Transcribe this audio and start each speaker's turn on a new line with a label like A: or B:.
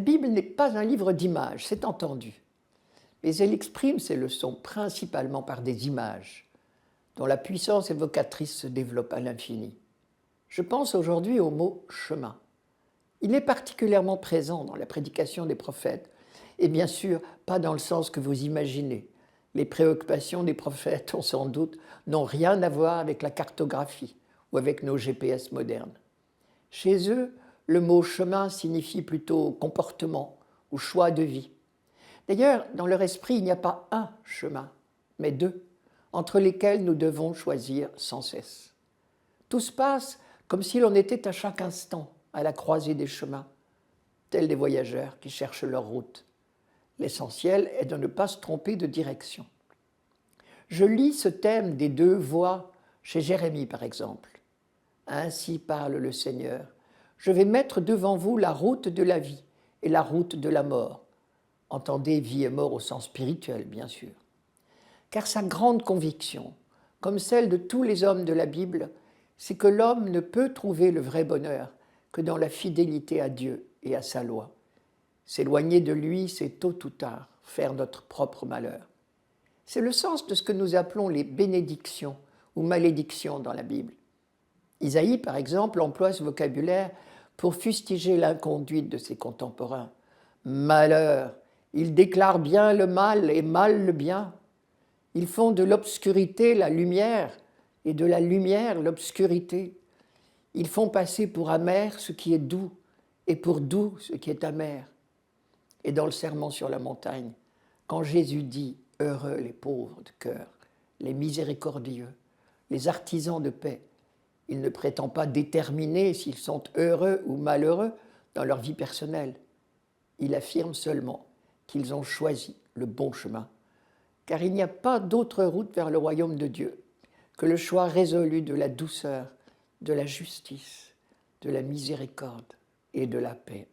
A: Bible n'est pas un livre d'images, c'est entendu, mais elle exprime ses leçons principalement par des images, dont la puissance évocatrice se développe à l'infini. Je pense aujourd'hui au mot « chemin ». Il est particulièrement présent dans la prédication des prophètes, et bien sûr pas dans le sens que vous imaginez. Les préoccupations des prophètes, on sans doute, n'ont rien à voir avec la cartographie ou avec nos GPS modernes. Chez eux, le mot « chemin » signifie plutôt comportement ou choix de vie. D'ailleurs, dans leur esprit, il n'y a pas un chemin, mais deux, entre lesquels nous devons choisir sans cesse. Tout se passe comme si l'on était à chaque instant à la croisée des chemins, tels des voyageurs qui cherchent leur route. L'essentiel est de ne pas se tromper de direction. Je lis ce thème des deux voies chez Jérémie, par exemple. Ainsi parle le Seigneur. Je vais mettre devant vous la route de la vie et la route de la mort. Entendez vie et mort au sens spirituel, bien sûr. Car sa grande conviction, comme celle de tous les hommes de la Bible, c'est que l'homme ne peut trouver le vrai bonheur que dans la fidélité à Dieu et à sa loi. S'éloigner de lui, c'est tôt ou tard faire notre propre malheur. C'est le sens de ce que nous appelons les bénédictions ou malédictions dans la Bible. Isaïe, par exemple, emploie ce vocabulaire pour fustiger l'inconduite de ses contemporains. Malheur, ils déclarent bien le mal et mal le bien. Ils font de l'obscurité la lumière et de la lumière l'obscurité. Ils font passer pour amer ce qui est doux et pour doux ce qui est amer. Et dans le Sermon sur la montagne, quand Jésus dit « Heureux les pauvres de cœur, les miséricordieux, les artisans de paix », il ne prétend pas déterminer s'ils sont heureux ou malheureux dans leur vie personnelle. Il affirme seulement qu'ils ont choisi le bon chemin, car il n'y a pas d'autre route vers le royaume de Dieu que le choix résolu de la douceur, de la justice, de la miséricorde et de la paix.